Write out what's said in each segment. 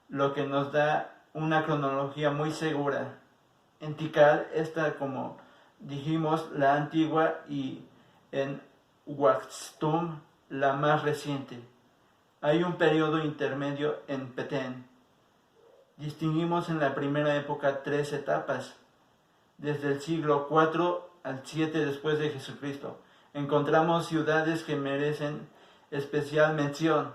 lo que nos da una cronología muy segura. En Tikal está, como dijimos, la antigua, y en Uaxtum la más reciente. Hay un periodo intermedio en Petén. Distinguimos en la primera época 3 etapas. Desde el siglo IV al 7 después de Jesucristo encontramos ciudades que merecen especial mención.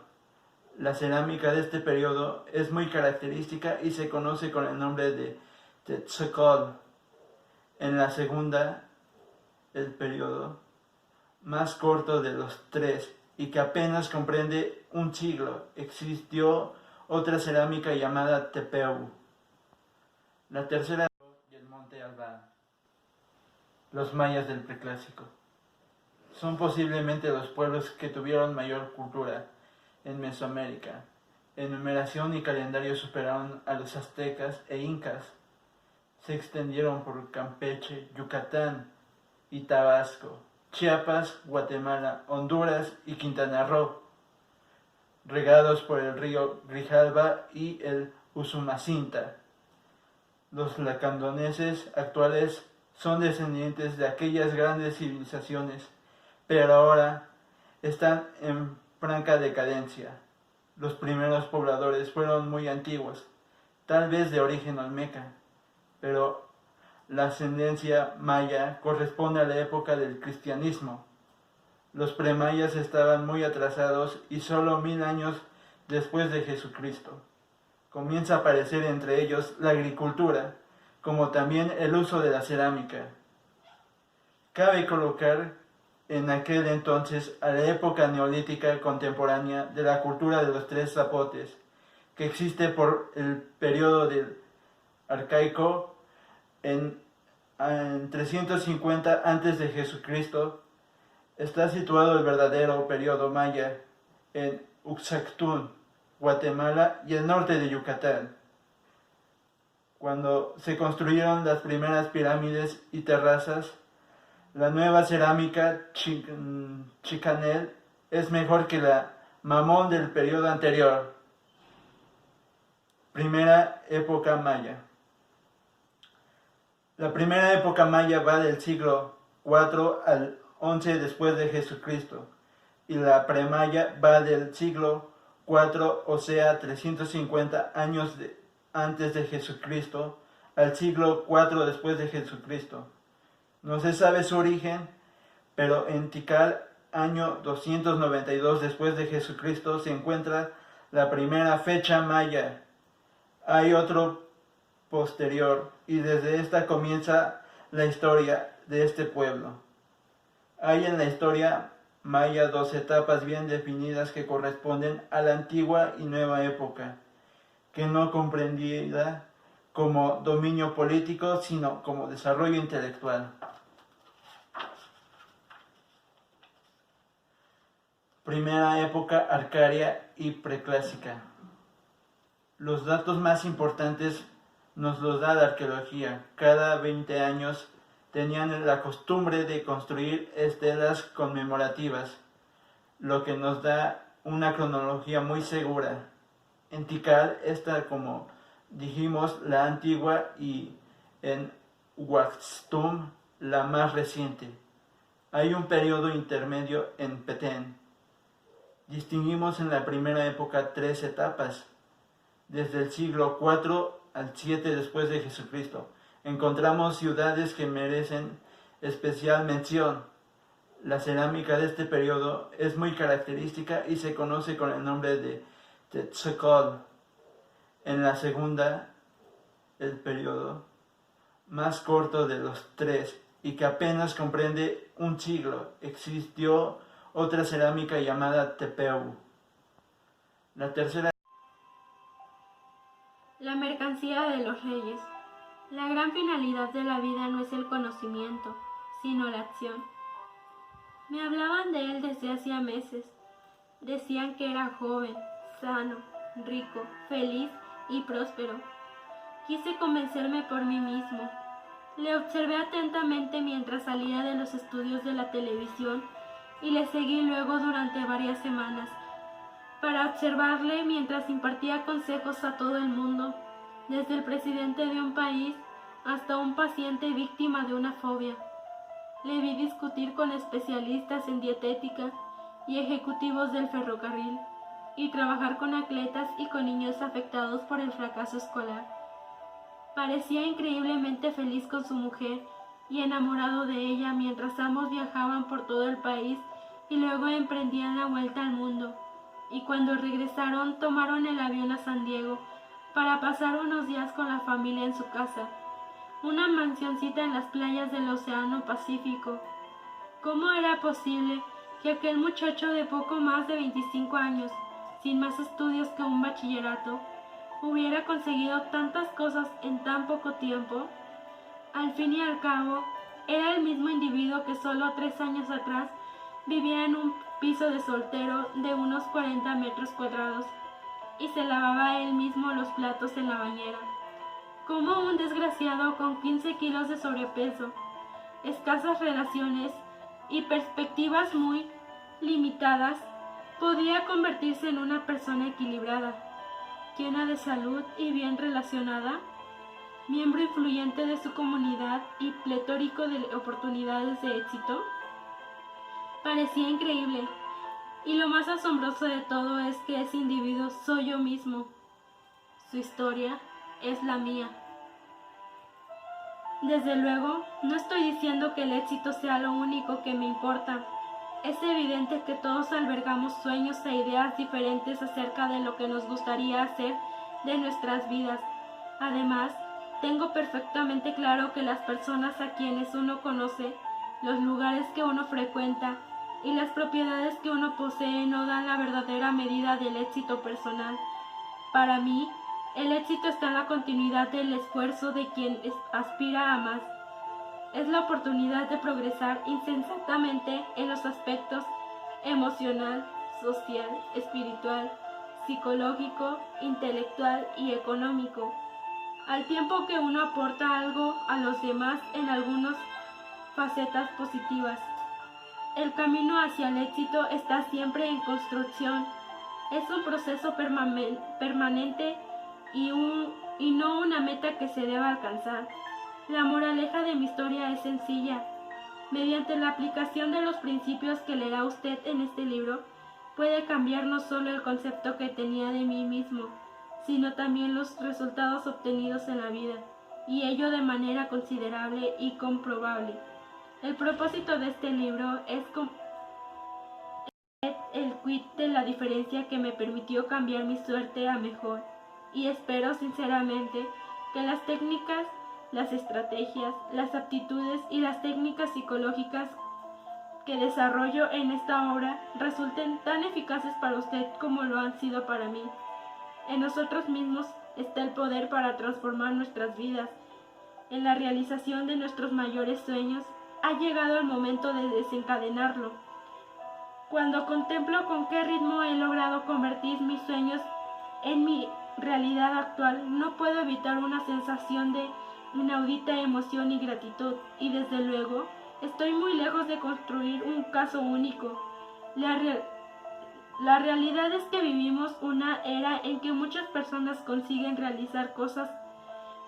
La cerámica de este periodo es muy característica y se conoce con el nombre de Tetzcoatl. En la segunda, el periodo más corto de los 3 y que apenas comprende un siglo, existió otra cerámica llamada Tepeu. La tercera, y el monte Albán. Los mayas del preclásico son posiblemente los pueblos que tuvieron mayor cultura en Mesoamérica. En numeración y calendario superaron a los aztecas e incas. Se extendieron por Campeche, Yucatán y Tabasco, Chiapas, Guatemala, Honduras y Quintana Roo, regados por el río Grijalba y el Usumacinta. Los lacandoneses actuales son descendientes de aquellas grandes civilizaciones, pero ahora están en franca decadencia. Los primeros pobladores fueron muy antiguos, tal vez de origen olmeca, pero la ascendencia maya corresponde a la época del cristianismo. Los premayas estaban muy atrasados y solo 1000 años después de Jesucristo comienza a aparecer entre ellos la agricultura, como también el uso de la cerámica. Cabe colocar en aquel entonces a la época neolítica contemporánea de la cultura de los 3 zapotes, que existe por el periodo del arcaico en 350 antes de Jesucristo. Está situado el verdadero periodo maya en Uxactún, Guatemala y el norte de Yucatán, cuando se construyeron las primeras pirámides y terrazas. La nueva cerámica chicanel es mejor que la mamón del periodo anterior. Primera época maya. La primera época maya va del siglo IV al 11 después de Jesucristo, y la premaya va del siglo IV, o sea, 350 años antes de Jesucristo, al siglo IV después de Jesucristo. No se sabe su origen, pero en Tikal, año 292 después de Jesucristo, se encuentra la primera fecha maya. Hay otro posterior, y desde esta comienza la historia de este pueblo. Hay en la historia maya 2 etapas bien definidas que corresponden a la antigua y nueva época, que no comprendida como dominio político, sino como desarrollo intelectual. Primera época arcaria y preclásica. Los datos más importantes nos los da la arqueología. Cada 20 años tenían la costumbre de construir estelas conmemorativas, lo que nos da una cronología muy segura. En Tikal está, como dijimos, la antigua, y en Uaxtum la más reciente. Hay un periodo intermedio en Petén. Distinguimos en la primera época 3 etapas. Desde el siglo IV al 7 después de Jesucristo encontramos ciudades que merecen especial mención. La cerámica de este periodo es muy característica y se conoce con el nombre de Tetzcoatl. En la segunda, el periodo más corto de los 3 y que apenas comprende un siglo, existió otra cerámica llamada Tepeu. La tercera. La mercancía de los reyes. La gran finalidad de la vida no es el conocimiento, sino la acción. Me hablaban de él desde hacía meses. Decían que era joven, sano, rico, feliz y próspero. Quise convencerme por mí mismo. Le observé atentamente mientras salía de los estudios de la televisión y le seguí luego durante varias semanas. para observarle mientras impartía consejos a todo el mundo, desde el presidente de un país hasta un paciente víctima de una fobia. Le vi discutir con especialistas en dietética y ejecutivos del ferrocarril, y trabajar con atletas y con niños afectados por el fracaso escolar. Parecía increíblemente feliz con su mujer y enamorado de ella mientras ambos viajaban por todo el país y luego emprendían la vuelta al mundo. Y cuando regresaron tomaron el avión a San Diego para pasar unos días con la familia en su casa, una mansioncita en las playas del Océano Pacífico. ¿Cómo era posible que aquel muchacho de poco más de 25 años, sin más estudios que un bachillerato, hubiera conseguido tantas cosas en tan poco tiempo? Al fin y al cabo, era el mismo individuo que solo 3 años atrás vivía en un piso de soltero de unos 40 metros cuadrados y se lavaba él mismo los platos en la bañera. Como un desgraciado con 15 kilos de sobrepeso, escasas relaciones y perspectivas muy limitadas podía convertirse en una persona equilibrada, llena de salud y bien relacionada, miembro influyente de su comunidad y pletórico de oportunidades de éxito? Parecía increíble, y lo más asombroso de todo es que ese individuo soy yo mismo. Su historia es la mía. Desde luego, no estoy diciendo que el éxito sea lo único que me importa. Es evidente que todos albergamos sueños e ideas diferentes acerca de lo que nos gustaría hacer de nuestras vidas. Además, tengo perfectamente claro que las personas a quienes uno conoce, los lugares que uno frecuenta y las propiedades que uno posee no dan la verdadera medida del éxito personal. Para mí, el éxito está en la continuidad del esfuerzo de quien aspira a más. Es la oportunidad de progresar insensatamente en los aspectos emocional, social, espiritual, psicológico, intelectual y económico, al tiempo que uno aporta algo a los demás en algunas facetas positivas. El camino hacia el éxito está siempre en construcción. Es un proceso permanente y no una meta que se deba alcanzar. La moraleja de mi historia es sencilla. Mediante la aplicación de los principios que leerá usted en este libro, puede cambiar no solo el concepto que tenía de mí mismo, sino también los resultados obtenidos en la vida, y ello de manera considerable y comprobable. El propósito de este libro es el quid de la diferencia que me permitió cambiar mi suerte a mejor, y espero sinceramente que las técnicas, las estrategias, las aptitudes y las técnicas psicológicas que desarrollo en esta obra resulten tan eficaces para usted como lo han sido para mí. En nosotros mismos está el poder para transformar nuestras vidas. En la realización de nuestros mayores sueños ha llegado el momento de desencadenarlo. Cuando contemplo con qué ritmo he logrado convertir mis sueños en mi realidad actual, no puedo evitar una sensación de inaudita emoción y gratitud, y desde luego estoy muy lejos de construir un caso único. La realidad es que vivimos una era en que muchas personas consiguen realizar cosas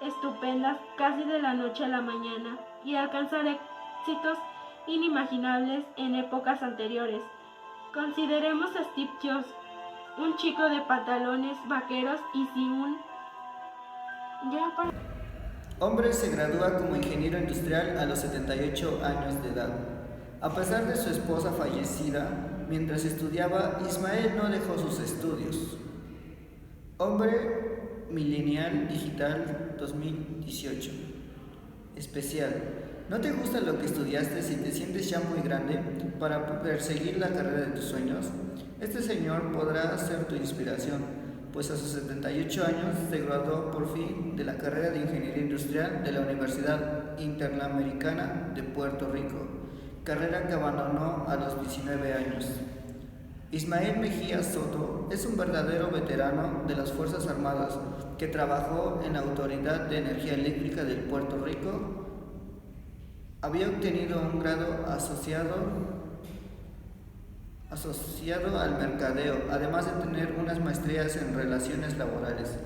estupendas casi de la noche a la mañana y alcanzar éxitos inimaginables en épocas anteriores. Consideremos a Steve Jobs, un chico de pantalones vaqueros y sin un... Hombre se gradúa como ingeniero industrial a los 78 años de edad. A pesar de su esposa fallecida, mientras estudiaba, Ismael no dejó sus estudios. Hombre millennial digital 2018. Especial. ¿No te gusta lo que estudiaste si te sientes ya muy grande para perseguir la carrera de tus sueños? Este señor podrá ser tu inspiración, pues a sus 78 años se graduó por fin de la carrera de Ingeniería Industrial de la Universidad Interamericana de Puerto Rico, carrera que abandonó a los 19 años. Ismael Mejía Soto es un verdadero veterano de las Fuerzas Armadas que trabajó en la Autoridad de Energía Eléctrica de Puerto Rico. Había obtenido un grado asociado asociado al mercadeo, además de tener unas maestrías en relaciones laborales.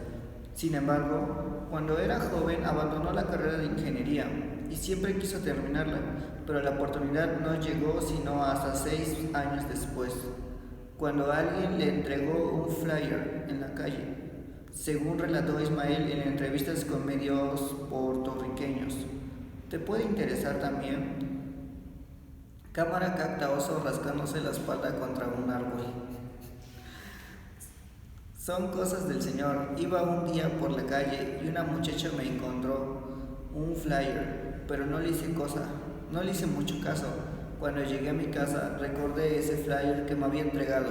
Sin embargo, cuando era joven abandonó la carrera de ingeniería y siempre quiso terminarla, pero la oportunidad no llegó sino hasta 6 años después, cuando alguien le entregó un flyer en la calle, según relató Ismael en entrevistas con medios puertorriqueños. ¿Te puede interesar también? Cámara capta oso rascándose la espalda contra un árbol. Son cosas del Señor. Iba un día por la calle y una muchacha me encontró un flyer, pero no le hice mucho caso. Cuando llegué a mi casa, recordé ese flyer que me había entregado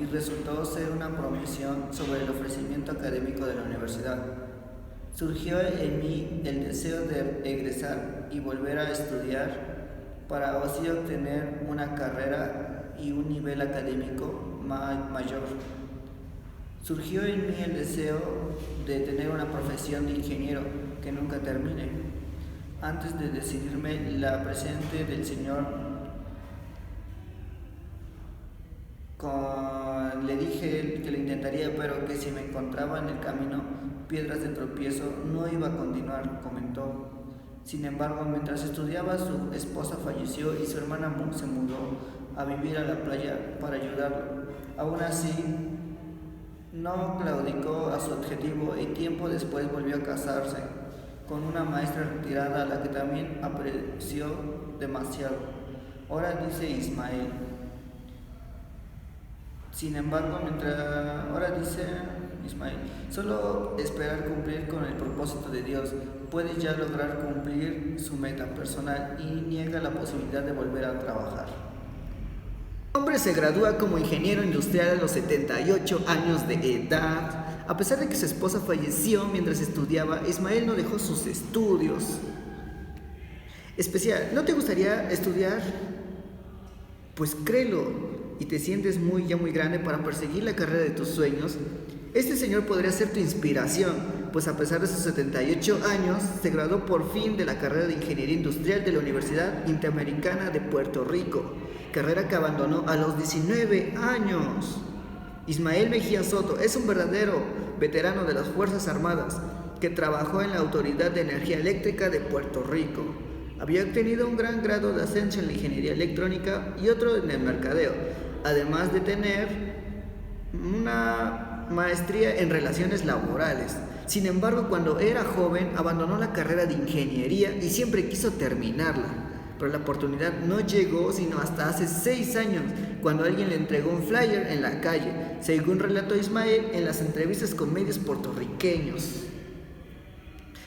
y resultó ser una promisión sobre el ofrecimiento académico de la universidad. Surgió en mí el deseo de egresar y volver a estudiar para así obtener una carrera y un nivel académico mayor. Surgió en mí el deseo de tener una profesión de ingeniero que nunca termine. Antes de decidirme, la presente del Señor le dije que lo intentaría, pero que si me encontraba en el camino piedras de tropiezo no iba a continuar, comentó. Sin embargo, mientras estudiaba, su esposa falleció y su hermana se mudó a vivir a la playa para ayudarlo. Aún así, no claudicó a su objetivo y tiempo después volvió a casarse con una maestra retirada a la que también apreció demasiado. Ahora dice Ismael. Sin embargo, solo esperar cumplir con el propósito de Dios puede ya lograr cumplir su meta personal y niega la posibilidad de volver a trabajar. El hombre se gradúa como ingeniero industrial a los 78 años de edad. A pesar de que su esposa falleció mientras estudiaba, Ismael no dejó sus estudios. Especial, ¿no te gustaría estudiar? Pues créelo y te sientes muy grande para perseguir la carrera de tus sueños. Este señor podría ser tu inspiración, pues a pesar de sus 78 años, se graduó por fin de la carrera de Ingeniería Industrial de la Universidad Interamericana de Puerto Rico, carrera que abandonó a los 19 años. Ismael Mejía Soto es un verdadero veterano de las Fuerzas Armadas que trabajó en la Autoridad de Energía Eléctrica de Puerto Rico. Había obtenido un gran grado de ascenso en la ingeniería electrónica y otro en el mercadeo, además de tener una maestría en relaciones laborales. Sin embargo, cuando era joven, abandonó la carrera de ingeniería y siempre quiso terminarla. Pero la oportunidad no llegó sino hasta hace 6 años, cuando alguien le entregó un flyer en la calle, según relató Ismael en las entrevistas con medios puertorriqueños.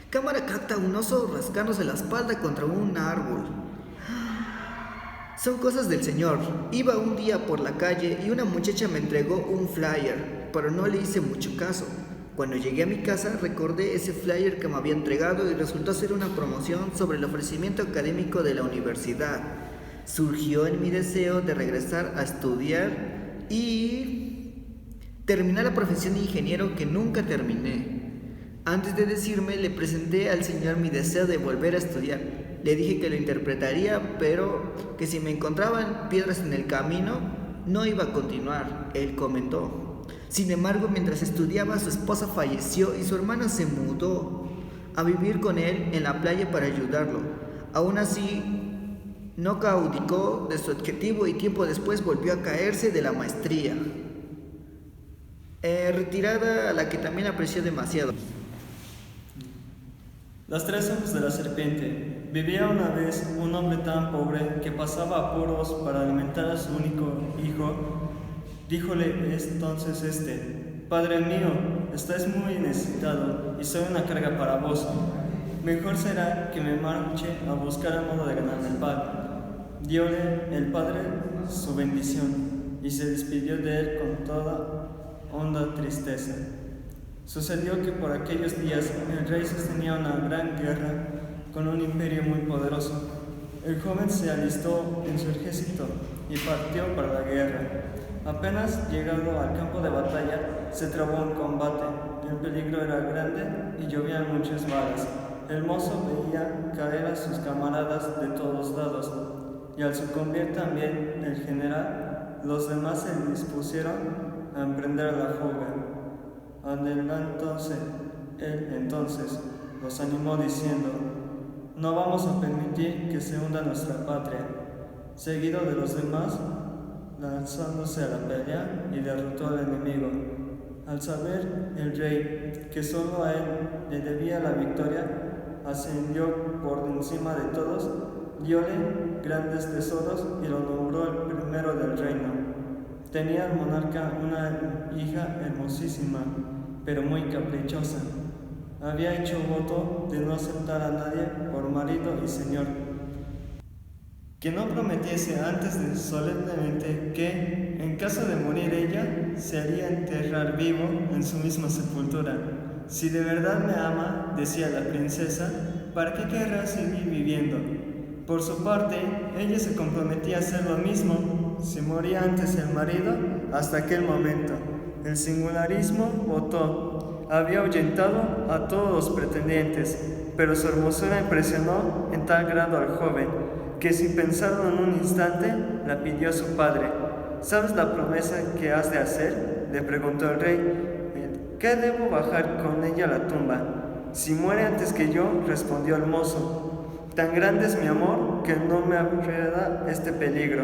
Cámara capta un oso rascándose la espalda contra un árbol. Son cosas del Señor. Iba un día por la calle y una muchacha me entregó un flyer, pero no le hice mucho caso. Cuando llegué a mi casa, recordé ese flyer que me había entregado y resultó ser una promoción sobre el ofrecimiento académico de la universidad. Surgió en mi deseo de regresar a estudiar y terminar la profesión de ingeniero que nunca terminé. Antes de decirme, le presenté al Señor mi deseo de volver a estudiar. Le dije que lo interpretaría, pero que si me encontraban piedras en el camino, no iba a continuar, él comentó. Sin embargo, mientras estudiaba, su esposa falleció y su hermana se mudó a vivir con él en la playa para ayudarlo. Aún así, no claudicó de su objetivo y tiempo después volvió a caerse de la maestría. Retirada a la que también apreció demasiado. Los 3 ojos de la serpiente. Vivía una vez un hombre tan pobre que pasaba apuros para alimentar a su único hijo. Díjole entonces Padre mío, estás muy necesitado y soy una carga para vos. Mejor será que me marche a buscar el modo de ganarme el pan. Diole el padre su bendición y se despidió de él con toda honda tristeza. Sucedió que por aquellos días el rey sostenía una gran guerra con un imperio muy poderoso. El joven se alistó en su ejército y partió para la guerra. Apenas llegado al campo de batalla, se trabó un combate. El peligro era grande y llovían muchas balas. El mozo veía caer a sus camaradas de todos lados, y al sucumbir también el general Los demás se dispusieron a emprender la fuga. Adelantóse él entonces, los animó diciendo: no vamos a permitir que se hunda nuestra patria. Seguido de los demás, lanzándose a la pelea y derrotó al enemigo. Al saber el rey que solo a él le debía la victoria, ascendió por encima de todos, diole grandes tesoros y lo nombró el primero del reino. Tenía el monarca una hija hermosísima, pero muy caprichosa. Había hecho voto de no aceptar a nadie por marido y señor, que no prometiese antes de solemnemente que, en caso de morir ella, se haría enterrar vivo en su misma sepultura. Si de verdad me ama, decía la princesa, ¿para qué querrá seguir viviendo? Por su parte, ella se comprometía a hacer lo mismo si moría antes el marido hasta aquel momento. El singularismo votó. Había ahuyentado a todos los pretendientes, pero su hermosura impresionó en tal grado al joven, que sin pensarlo en un instante, la pidió a su padre. ¿Sabes la promesa que has de hacer?, le preguntó el rey. ¿Qué debo bajar con ella a la tumba? Si muere antes que yo, respondió el mozo. Tan grande es mi amor que no me abreda este peligro.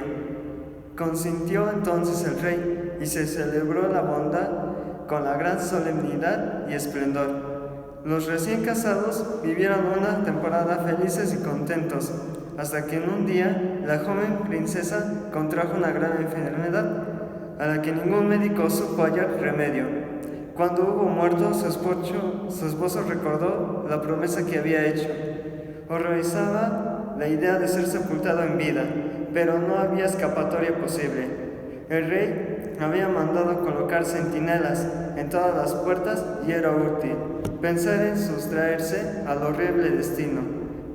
Consintió entonces el rey, y se celebró la boda con la gran solemnidad y esplendor. Los recién casados vivieron una temporada felices y contentos, hasta que en un día la joven princesa contrajo una grave enfermedad a la que ningún médico supo hallar remedio. Cuando hubo muerto, su esposo recordó la promesa que había hecho. Horrorizaba la idea de ser sepultado en vida, pero no había escapatoria posible. El rey había mandado colocar centinelas en todas las puertas y era útil pensar en sustraerse al horrible destino.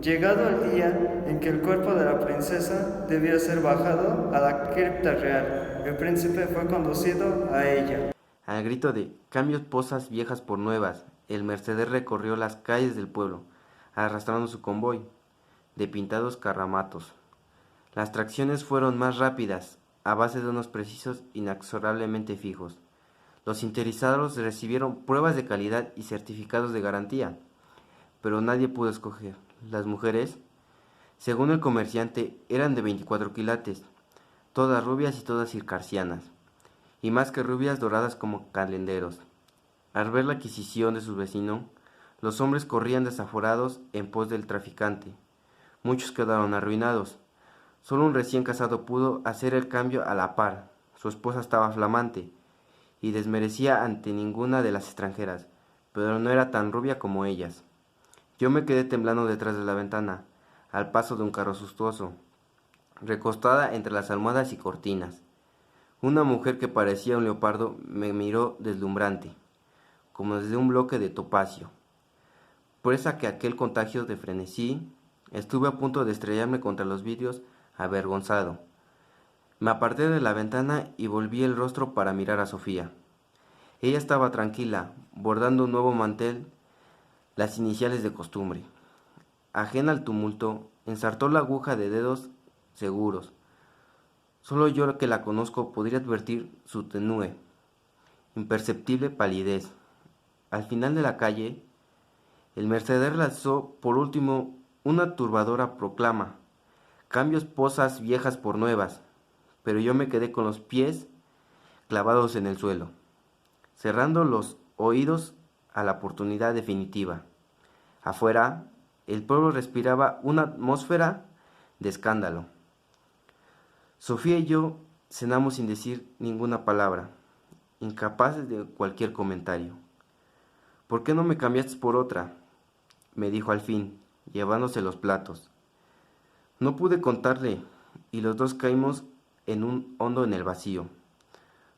Llegado el día en que el cuerpo de la princesa debía ser bajado a la cripta real, el príncipe fue conducido a ella. Al grito de «Cambio posas viejas por nuevas», el mercader recorrió las calles del pueblo, arrastrando su convoy de pintados carramatos. Las tracciones fueron más rápidas, a base de unos precisos inexorablemente fijos. Los interesados recibieron pruebas de calidad y certificados de garantía, pero nadie pudo escoger. Las mujeres, según el comerciante, eran de 24 quilates, todas rubias y todas circasianas, y más que rubias, doradas como calenderos. Al ver la adquisición de su vecino, los hombres corrían desaforados en pos del traficante. Muchos quedaron arruinados. Solo un recién casado pudo hacer el cambio a la par. Su esposa estaba flamante y desmerecía ante ninguna de las extranjeras, pero no era tan rubia como ellas. Yo me quedé temblando detrás de la ventana, al paso de un carro suntuoso, recostada entre las almohadas y cortinas. Una mujer que parecía un leopardo me miró deslumbrante, como desde un bloque de topacio. Presa que aquel contagio de frenesí, estuve a punto de estrellarme contra los vidrios, avergonzado. Me aparté de la ventana y volví el rostro para mirar a Sofía. Ella estaba tranquila, bordando un nuevo mantel, las iniciales de costumbre. Ajena al tumulto, ensartó la aguja de dedos seguros. Solo yo que la conozco podría advertir su tenue, imperceptible palidez. Al final de la calle, el mercader lanzó por último una turbadora proclama: «Cambio posas viejas por nuevas», pero yo me quedé con los pies clavados en el suelo, cerrando los oídos a la oportunidad definitiva. Afuera, el pueblo respiraba una atmósfera de escándalo. Sofía y yo cenamos sin decir ninguna palabra, incapaces de cualquier comentario. «¿Por qué no me cambiaste por otra?», me dijo al fin, llevándose los platos. No pude contarle, y los dos caímos en un hondo en el vacío.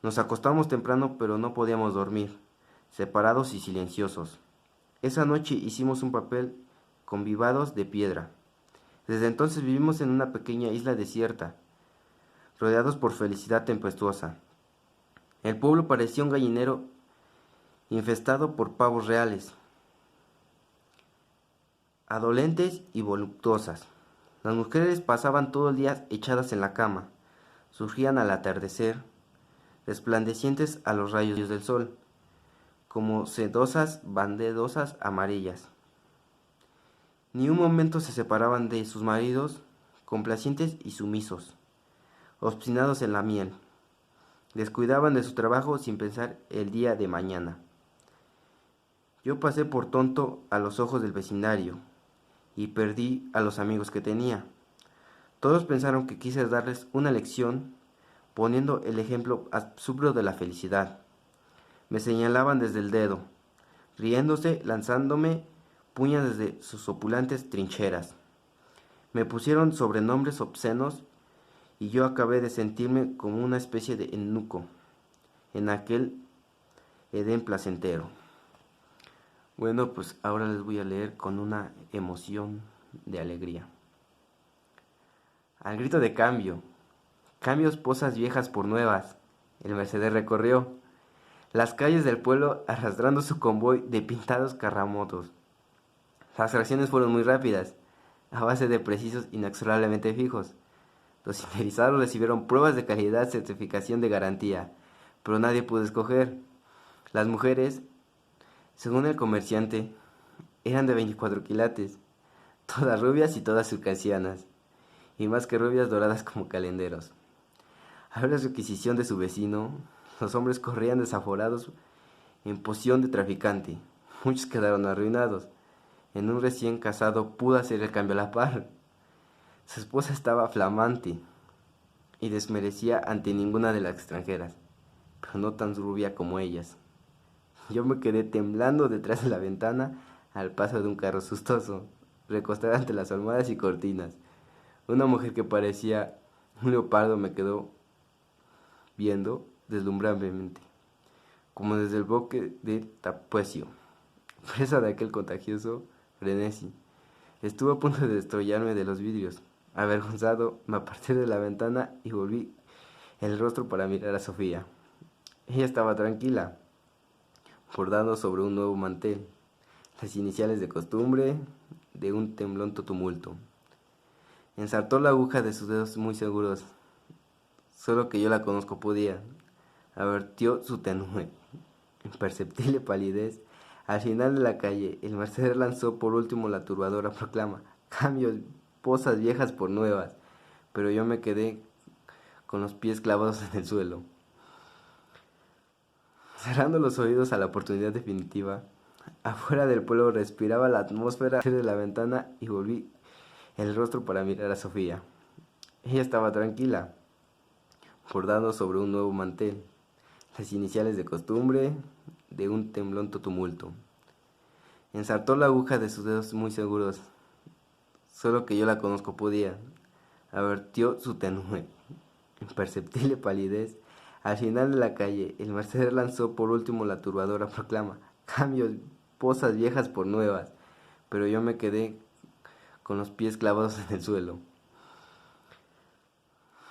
Nos acostamos temprano, pero no podíamos dormir, separados y silenciosos. Esa noche hicimos un papel con vivados de piedra. Desde entonces vivimos en una pequeña isla desierta, rodeados por felicidad tempestuosa. El pueblo parecía un gallinero infestado por pavos reales, adolentes y voluptuosas. Las mujeres pasaban todo el día echadas en la cama, surgían al atardecer, resplandecientes a los rayos del sol, como sedosas bandedosas amarillas. Ni un momento se separaban de sus maridos, complacientes y sumisos, obstinados en la miel. Descuidaban de su trabajo sin pensar el día de mañana. Yo pasé por tonto a los ojos del vecindario y perdí a los amigos que tenía. Todos pensaron que quise darles una lección poniendo el ejemplo absurdo de la felicidad. Me señalaban desde el dedo, riéndose, lanzándome puñas desde sus opulentas trincheras. Me pusieron sobrenombres obscenos y yo acabé de sentirme como una especie de eunuco en aquel Edén placentero. Bueno, pues ahora les voy a leer con una emoción de alegría. Al grito de cambio, cambios posas viejas por nuevas, el Mercader recorrió las calles del pueblo arrastrando su convoy de pintados carramotos. Las reacciones fueron muy rápidas, a base de precisos inexorablemente fijos. Los interesados recibieron pruebas de calidad, certificación de garantía, pero nadie pudo escoger. Las mujeres, según el comerciante, eran de 24 quilates, todas rubias y todas circasianas, y más que rubias doradas como calenderos. Al ver la requisición de su vecino, los hombres corrían desaforados en posición de traficante. Muchos quedaron arruinados. En un recién casado pudo hacer el cambio a la par. Su esposa estaba flamante y desmerecía ante ninguna de las extranjeras, pero no tan rubia como ellas. Yo me quedé temblando detrás de la ventana al paso de un carro sustoso, recostada ante las almohadas y cortinas. Una mujer que parecía un leopardo me quedó viendo deslumbrantemente, como desde el bosque de Tapuesio, presa de aquel contagioso frenesí. Estuve a punto de destrollarme de los vidrios. Avergonzado, me aparté de la ventana y volví el rostro para mirar a Sofía. Ella estaba tranquila, bordando sobre un nuevo mantel, las iniciales de costumbre de un tembloroso tumulto. Ensartó la aguja de sus dedos muy seguros. Solo que yo la conozco podía. Advirtió su tenue, imperceptible palidez. Al final de la calle, el Mercader lanzó por último la turbadora proclama: cambios, posas viejas por nuevas. Pero yo me quedé con los pies clavados en el suelo. Cerrando los oídos a la oportunidad definitiva, afuera del pueblo respiraba la atmósfera de la ventana y volví el rostro para mirar a Sofía. Ella estaba tranquila, bordando sobre un nuevo mantel, las iniciales de costumbre de un tembloroso tumulto. Ensartó la aguja de sus dedos muy seguros. Solo que yo la conozco podía. Advirtió su tenue, imperceptible palidez. Al final de la calle, el Mercader lanzó por último la turbadora proclama: cambios, posas viejas por nuevas. Pero yo me quedé con los pies clavados en el suelo.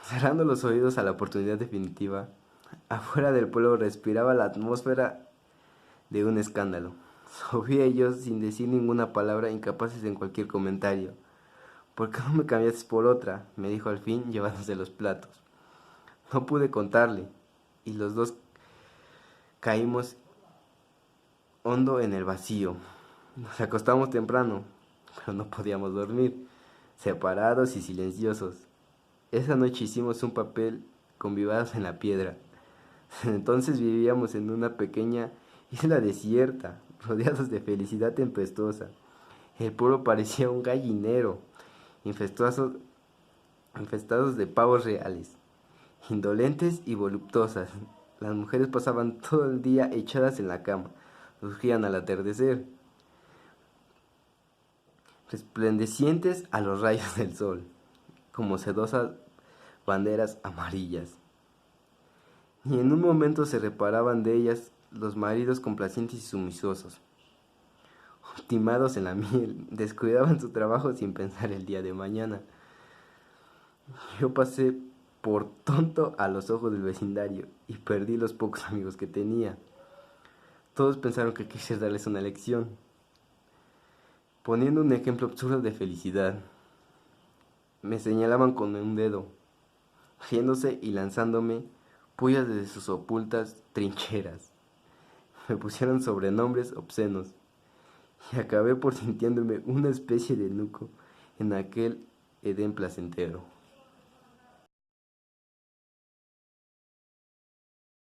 Cerrando los oídos a la oportunidad definitiva, afuera del pueblo respiraba la atmósfera de un escándalo. Sofía y yo, sin decir ninguna palabra, incapaces en cualquier comentario. ¿Por qué no me cambiaste por otra?, me dijo al fin, llevándose los platos. No pude contarle, y los dos caímos hondo en el vacío. Nos acostamos temprano, pero no podíamos dormir, separados y silenciosos. Esa noche hicimos un papel convivados en la piedra. Entonces vivíamos en una pequeña isla desierta, rodeados de felicidad tempestuosa. El pueblo parecía un gallinero, infestados de pavos reales, indolentes y voluptuosas. Las mujeres pasaban todo el día echadas en la cama, surgían al atardecer, resplandecientes a los rayos del sol, como sedosas banderas amarillas. Ni en un momento se reparaban de ellas los maridos complacientes y sumisosos, optimados en la miel, descuidaban su trabajo sin pensar el día de mañana. Yo pasé por tonto a los ojos del vecindario y perdí los pocos amigos que tenía. Todos pensaron que quise darles una lección, poniendo un ejemplo absurdo de felicidad. Me señalaban con un dedo, riéndose y lanzándome pullas desde sus ocultas trincheras. Me pusieron sobrenombres obscenos y acabé por sintiéndome una especie de eunuco en aquel Edén placentero.